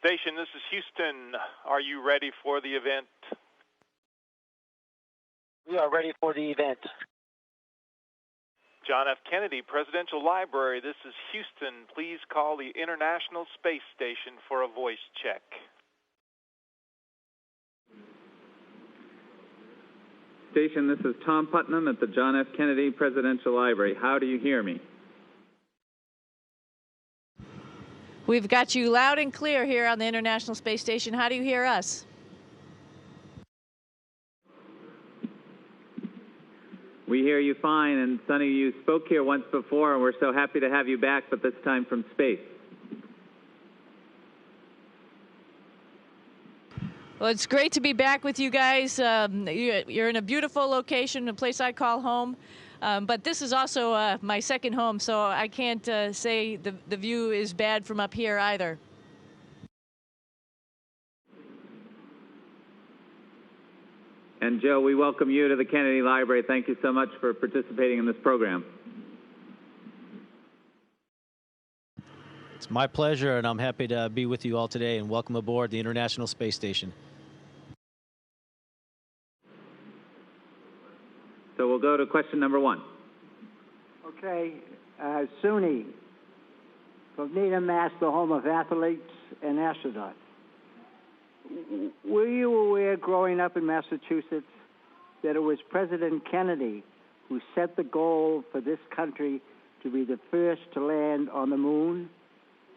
Station, this is Houston. Are you ready for the event? We are ready for the event. John F. Kennedy Presidential Library, this is Houston. Please call the International Space Station for a voice check. Station, this is Tom Putnam at the John F. Kennedy Presidential Library. How do you hear me? We've got you loud and clear here on the International Space Station. How do you hear us? We hear you fine, and Sonny, you spoke here once before, and we're so happy to have you back, but this time from space. Well, it's great to be back with you guys. You're in a beautiful location, a place I call home. But this is also my second home, so I can't say the view is bad from up here either. And Joe, we welcome you to the Kennedy Library. Thank you so much for participating in this program. It's my pleasure, and I'm happy to be with you all today, and welcome aboard the International Space Station. So we'll go to question number 1. Okay, SUNY, from Needham, Mass., the home of athletes and astronauts. Were you aware growing up in Massachusetts that it was President Kennedy who set the goal for this country to be the first to land on the moon?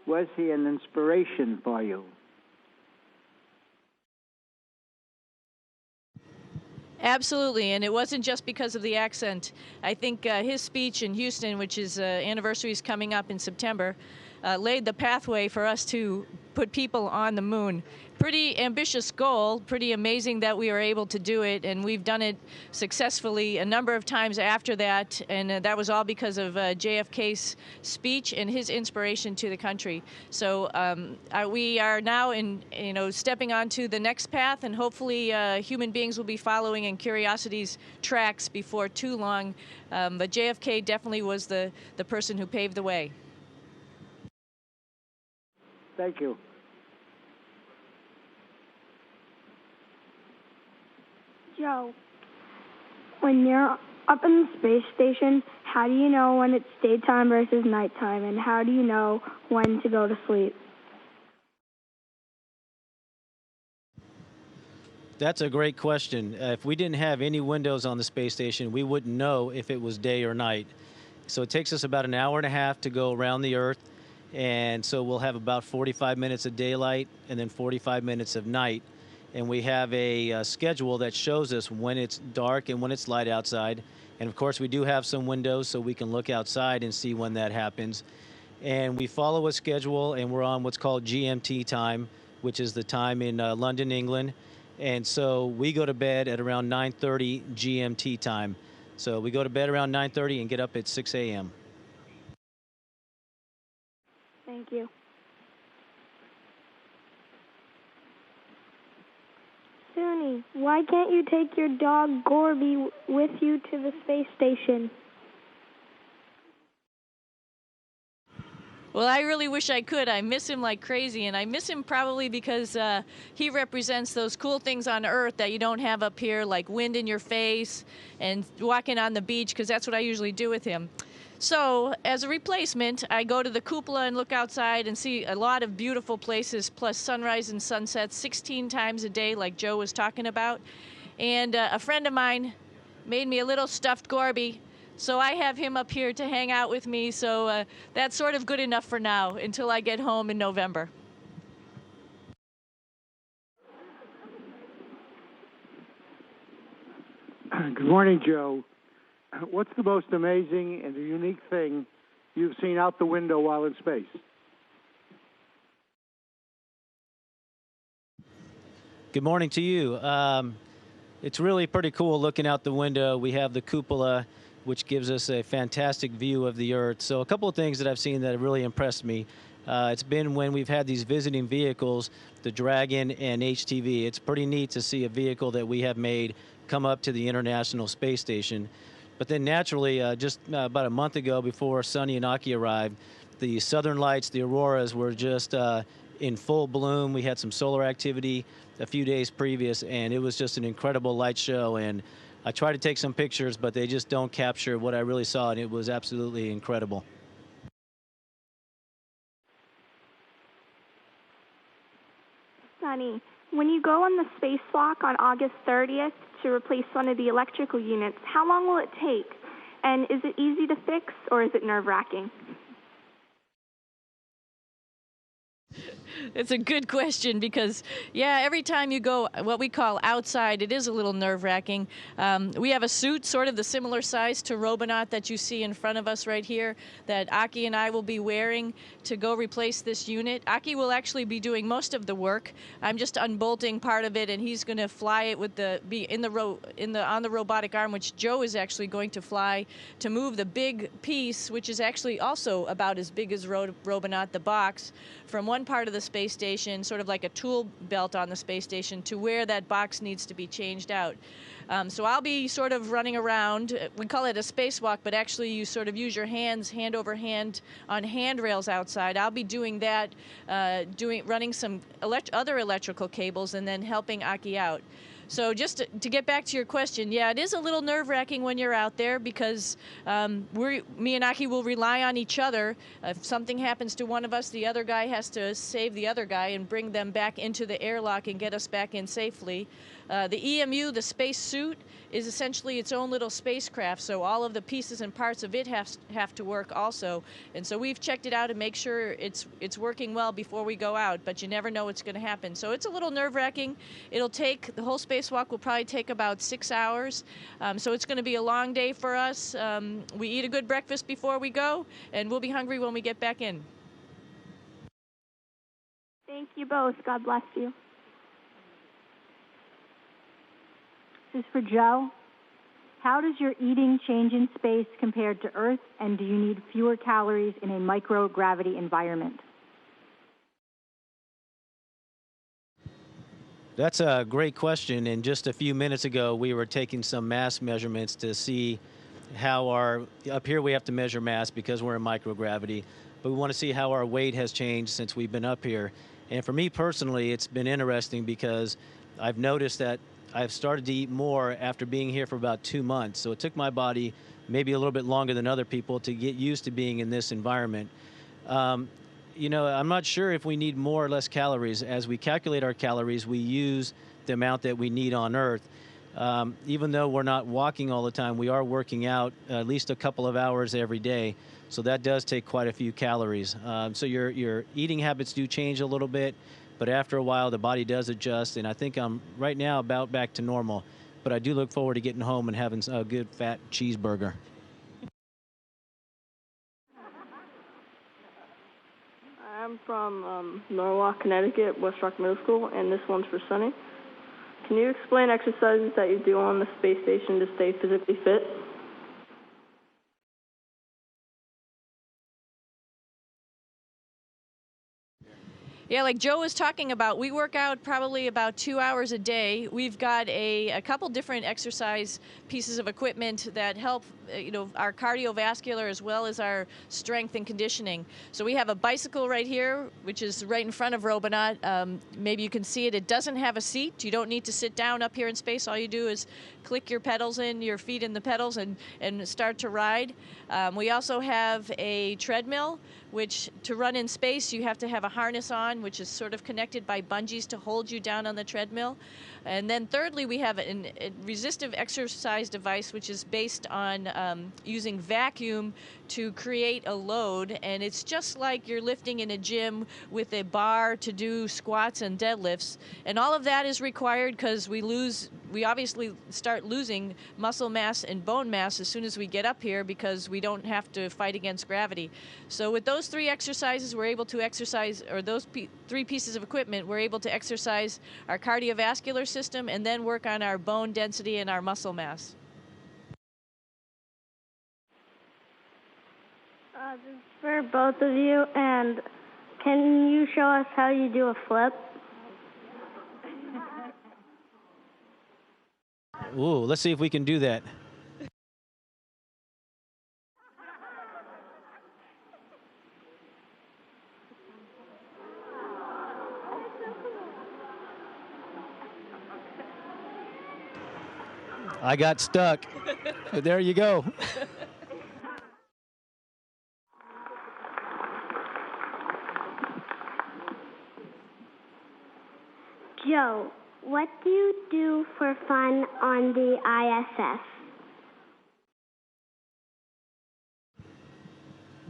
Was he an inspiration for you? Absolutely, and it wasn't just because of the accent. I think his speech in Houston, which his anniversary is coming up in September, laid the pathway for us to put people on the moon. Pretty ambitious goal, pretty amazing that we were able to do it, and we've done it successfully a number of times after that, and that was all because of JFK's speech and his inspiration to the country. So we are now stepping onto the next path, and hopefully human beings will be following in Curiosity's tracks before too long. But JFK definitely was the person who paved the way. Thank you. Joe, when you're up in the space station, how do you know when it's daytime versus nighttime, and how do you know when to go to sleep? That's a great question. If we didn't have any windows on the space station, we wouldn't know if it was day or night. So it takes us about an hour and a half to go around the Earth, and so we'll have about 45 minutes of daylight and then 45 minutes of night. And we have a schedule that shows us when it's dark and when it's light outside. And of course, we do have some windows so we can look outside and see when that happens. And we follow a schedule, and we're on what's called GMT time, which is the time in London, England. And so we go to bed at around 9:30 GMT time. So we go to bed around 9:30 and get up at 6 a.m. Thank you. SUNY, why can't you take your dog Gorby with you to the space station? Well, I really wish I could. I miss him like crazy, and I miss him probably because he represents those cool things on Earth that you don't have up here, like wind in your face and walking on the beach, because that's what I usually do with him. So, as a replacement, I go to the cupola and look outside and see a lot of beautiful places, plus sunrise and sunsets 16 times a day, like Joe was talking about. And a friend of mine made me a little stuffed Gorby, so I have him up here to hang out with me. So that's sort of good enough for now until I get home in November. Good morning, Joe. What's the most amazing and unique thing you've seen out the window while in space? Good morning to you. It's really pretty cool looking out the window. We have the cupola, which gives us a fantastic view of the Earth. So a couple of things that I've seen that have really impressed me. It's been when we've had these visiting vehicles, the Dragon and HTV. It's pretty neat to see a vehicle that we have made come up to the International Space Station. But then naturally, just about a month ago before Sonny and Aki arrived, the Southern Lights, the auroras, were just in full bloom. We had some solar activity a few days previous, and it was just an incredible light show. And I tried to take some pictures, but they just don't capture what I really saw, and it was absolutely incredible. Sunny, when you go on the spacewalk on August 30th to replace one of the electrical units, how long will it take? And is it easy to fix, or is it nerve-wracking? It's a good question because, yeah, every time you go what we call outside, it is a little nerve-wracking. We have a suit sort of the similar size to Robonaut that you see in front of us right here that Aki and I will be wearing to go replace this unit. Aki will actually be doing most of the work. I'm just unbolting part of it, and he's going to fly it with on the robotic arm, which Joe is actually going to fly to move the big piece, which is actually also about as big as Robonaut, the box, from one part of the space station, sort of like a tool belt on the space station, to where that box needs to be changed out. So I'll be sort of running around. We call it a spacewalk, but actually you sort of use your hands hand over hand on handrails outside. I'll be doing that, running some other electrical cables and then helping Aki out. So just to get back to your question, yeah, it is a little nerve-wracking when you're out there because me and Aki will rely on each other. If something happens to one of us, the other guy has to save the other guy and bring them back into the airlock and get us back in safely. The EMU, the space suit, is essentially its own little spacecraft, so all of the pieces and parts of it have to work also. And so we've checked it out and make sure it's working well before we go out, but you never know what's going to happen. So it's a little nerve-wracking. The whole spacewalk will probably take about 6 hours, so it's going to be a long day for us. We eat a good breakfast before we go, and we'll be hungry when we get back in. Thank you both. God bless you. This is for Joe. How does your eating change in space compared to Earth, and do you need fewer calories in a microgravity environment? That's a great question, and just a few minutes ago we were taking some mass measurements to see how up here we have to measure mass because we're in microgravity, but we want to see how our weight has changed since we've been up here. And for me personally, it's been interesting because I've noticed that I've started to eat more after being here for about 2 months. So it took my body maybe a little bit longer than other people to get used to being in this environment. I'm not sure if we need more or less calories. As we calculate our calories, we use the amount that we need on Earth. Even though we're not walking all the time, we are working out at least a couple of hours every day. So that does take quite a few calories. So your eating habits do change a little bit. But after a while, the body does adjust, and I think I'm right now about back to normal. But I do look forward to getting home and having a good fat cheeseburger. I'm from Norwalk, Connecticut, West Rock Middle School, and this one's for Sunny. Can you explain exercises that you do on the space station to stay physically fit? Yeah, like Joe was talking about, we work out probably about 2 hours a day. We've got a couple different exercise pieces of equipment that help, our cardiovascular as well as our strength and conditioning. So we have a bicycle right here, which is right in front of Robonaut. Maybe you can see it. It doesn't have a seat. You don't need to sit down up here in space. All you do is click your pedals in, your feet in the pedals, and start to ride. We also have a treadmill, which to run in space you have to have a harness on, which is sort of connected by bungees to hold you down on the treadmill. And then thirdly, we have a resistive exercise device, which is based on using vacuum to create a load. And it's just like you're lifting in a gym with a bar to do squats and deadlifts. And all of that is required because we obviously start losing muscle mass and bone mass as soon as we get up here because we don't have to fight against gravity. So with those three exercises, we're able to exercise, or those three pieces of equipment, we're able to exercise our cardiovascular system and then work on our bone density and our muscle mass. This is for both of you, and can you show us how you do a flip? Ooh, let's see if we can do that. I got stuck. But there you go. Joe, what do you do for fun on the ISS?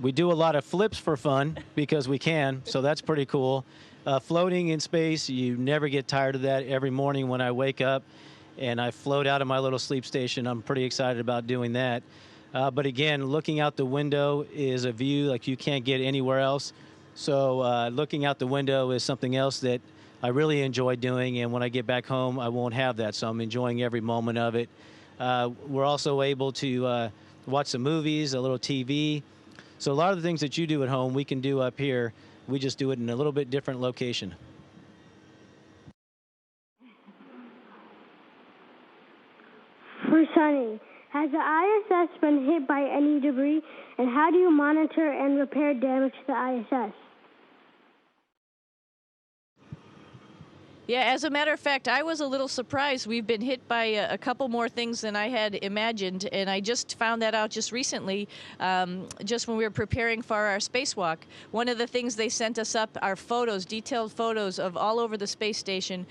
We do a lot of flips for fun because we can, so that's pretty cool. Floating in space, you never get tired of that. Every morning when I wake up and I float out of my little sleep station, I'm pretty excited about doing that. But again, looking out the window is a view like you can't get anywhere else. So looking out the window is something else that I really enjoy doing, and when I get back home, I won't have that, so I'm enjoying every moment of it. We're also able to watch some movies, a little TV. So a lot of the things that you do at home, we can do up here. We just do it in a little bit different location. For Sunny, has the ISS been hit by any debris, and how do you monitor and repair damage to the ISS? Yeah, as a matter of fact, I was a little surprised. We've been hit by a couple more things than I had imagined, and I just found that out just recently, just when we were preparing for our spacewalk. One of the things they sent us up are photos, detailed photos of all over the space station,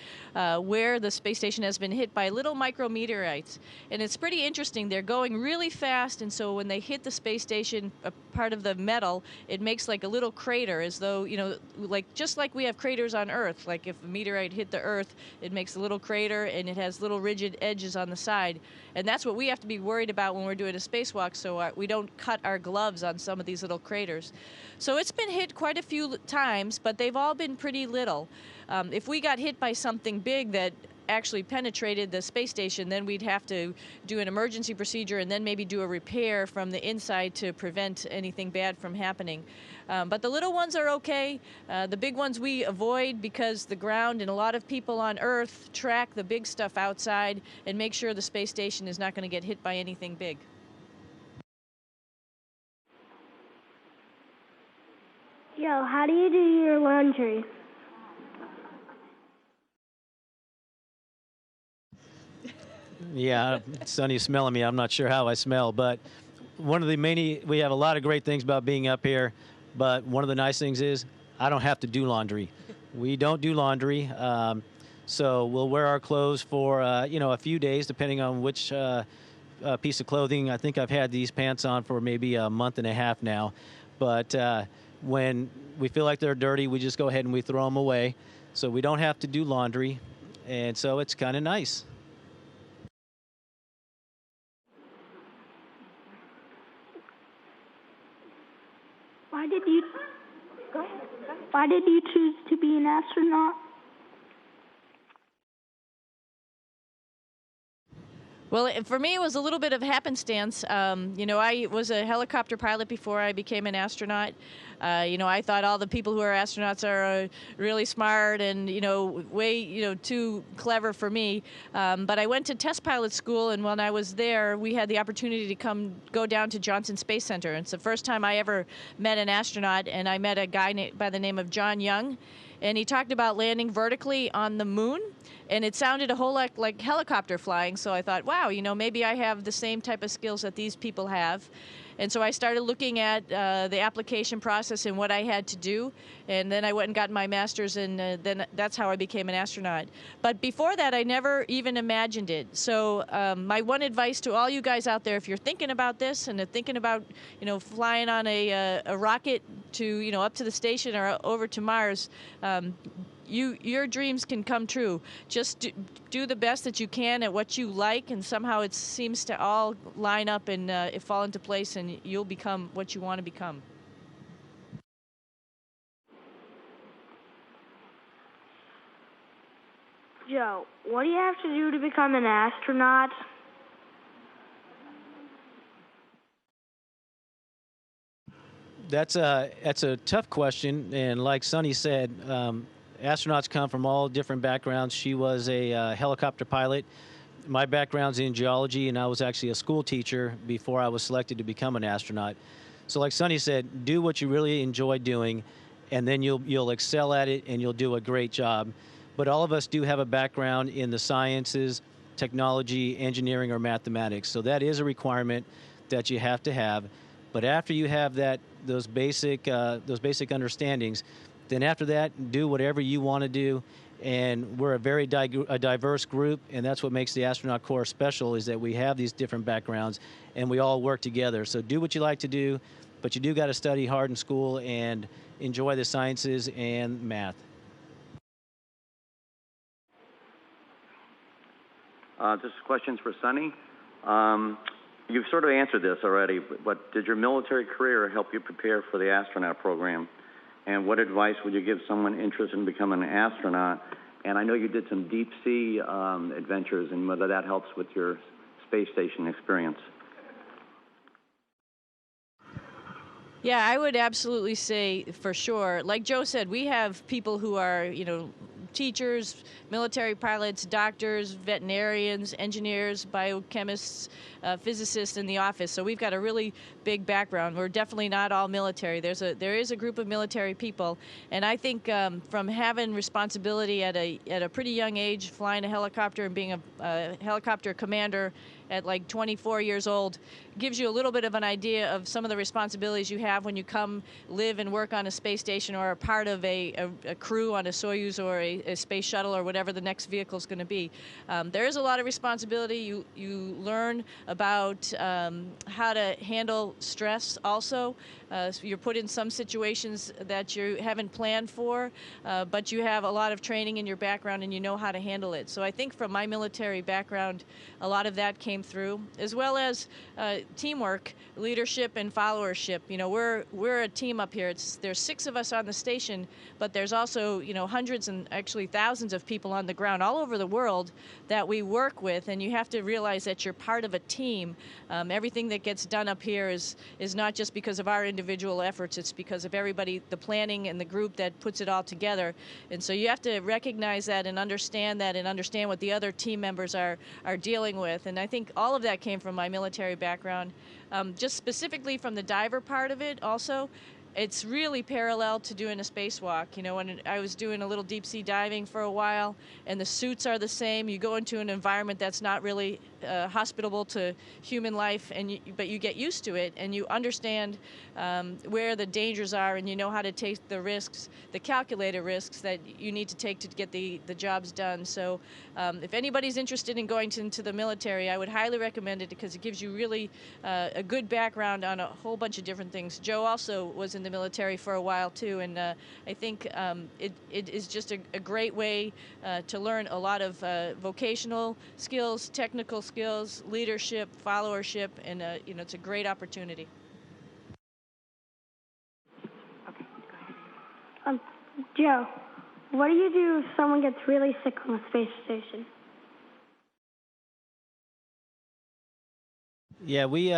where the space station has been hit by little micrometeorites. And it's pretty interesting. They're going really fast, and so when they hit the space station, a part of the metal, it makes like a little crater, as though, you know, like just like we have craters on Earth. Like if a meteorite hit the Earth, it makes a little crater and it has little rigid edges on the side. And that's what we have to be worried about when we're doing a spacewalk, so we don't cut our gloves on some of these little craters. So it's been hit quite a few times, but they've all been pretty little. If we got hit by something big that actually penetrated the space station, then we'd have to do an emergency procedure and then maybe do a repair from the inside to prevent anything bad from happening. But the little ones are okay. The big ones we avoid because the ground and a lot of people on Earth track the big stuff outside and make sure the space station is not going to get hit by anything big. Joe, how do you do your laundry? Yeah, Sonny's smelling me. I'm not sure how I smell, but one of the we have a lot of great things about being up here, but one of the nice things is I don't have to do laundry. We don't do laundry, so we'll wear our clothes for, a few days, depending on which piece of clothing. I think I've had these pants on for maybe a month and a half now, but when we feel like they're dirty, we just go ahead and we throw them away, so we don't have to do laundry, and so it's kind of nice. Why did you choose to be an astronaut? Well, for me, it was a little bit of happenstance. I was a helicopter pilot before I became an astronaut. I thought all the people who are astronauts are really smart and, way, too clever for me. But I went to test pilot school, and when I was there, we had the opportunity to go down to Johnson Space Center. And it's the first time I ever met an astronaut, and I met a guy by the name of John Young. And he talked about landing vertically on the moon, and it sounded a whole lot like helicopter flying. So I thought, wow, maybe I have the same type of skills that these people have. And so I started looking at the application process and what I had to do. And then I went and got my master's, and then that's how I became an astronaut. But before that, I never even imagined it. So my one advice to all you guys out there, if you're thinking about this and thinking about, flying on a rocket to, up to the station or over to Mars, your dreams can come true. Just do the best that you can at what you like, and somehow it seems to all line up and fall into place, and you'll become what you want to become. Joe, what do you have to do to become an astronaut? That's a tough question, and like Sonny said, astronauts come from all different backgrounds. She was a helicopter pilot. My background's in geology, and I was actually a school teacher before I was selected to become an astronaut. So like Sonny said, do what you really enjoy doing, and then you'll excel at it, and you'll do a great job. But all of us do have a background in the sciences, technology, engineering, or mathematics. So that is a requirement that you have to have. But after you have those basic understandings, then after that, do whatever you want to do. And we're a very diverse group, and that's what makes the Astronaut Corps special, is that we have these different backgrounds, and we all work together. So do what you like to do, but you do got to study hard in school and enjoy the sciences and math. Just questions for Sunny. You've sort of answered this already, but did your military career help you prepare for the astronaut program? And what advice would you give someone interested in becoming an astronaut? And I know you did some deep sea adventures, and whether that helps with your space station experience. Yeah, I would absolutely say for sure. Like Joe said, we have people who are, teachers, military pilots, doctors, veterinarians, engineers, biochemists, physicists in the office. So we've got a really big background. We're definitely not all military. There is a group of military people, and I think from having responsibility at a pretty young age, flying a helicopter and being a helicopter commander at like 24 years old, gives you a little bit of an idea of some of the responsibilities you have when you come live and work on a space station or are part of a crew on a Soyuz or a space shuttle or whatever the next vehicle is going to be. There is a lot of responsibility. You learn about how to handle stress also. So you're put in some situations that you haven't planned for, but you have a lot of training in your background and you know how to handle it. So I think from my military background, a lot of that came through, as well as teamwork, leadership, and followership. We're a team up here. There's 6 of us on the station, but there's also hundreds and actually thousands of people on the ground all over the world that we work with, and you have to realize that you're part of a team. Everything that gets done up here is not just because of our individual efforts. It's because of everybody, the planning and the group that puts it all together. And so you have to recognize that and understand what the other team members are dealing with. And I think all of that came from my military background. Just specifically from the diver part of it also, it's really parallel to doing a spacewalk. When I was doing a little deep sea diving for a while, and the suits are the same. You go into an environment that's not really hospitable to human life, but you get used to it, and you understand where the dangers are, and you know how to take the risks, the calculated risks that you need to take to get the jobs done. So if anybody's interested in going into the military, I would highly recommend it because it gives you really a good background on a whole bunch of different things. Joe also was in the military for a while too, and I think it is just a great way to learn a lot of vocational skills, technical skills, leadership, followership, and it's a great opportunity. Okay, go ahead. Joe, what do you do if someone gets really sick on the space station? Yeah, we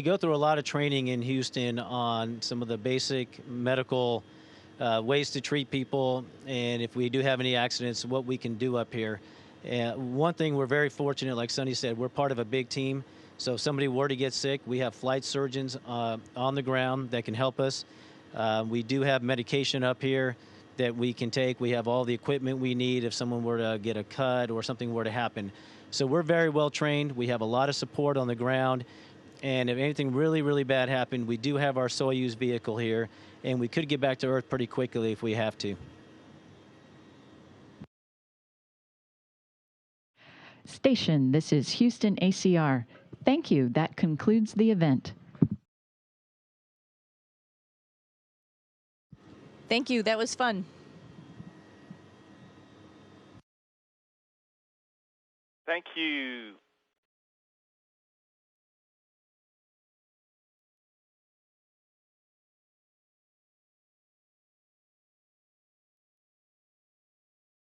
go through a lot of training in Houston on some of the basic medical ways to treat people, and if we do have any accidents, what we can do up here. One thing we're very fortunate, like Sonny said, we're part of a big team. So if somebody were to get sick, we have flight surgeons on the ground that can help us. We do have medication up here that we can take. We have all the equipment we need if someone were to get a cut or something were to happen. So we're very well trained. We have a lot of support on the ground. And if anything really, really bad happened, we do have our Soyuz vehicle here, and we could get back to Earth pretty quickly if we have to. Station, this is Houston ACR. Thank you. That concludes the event. Thank you. That was fun. Thank you.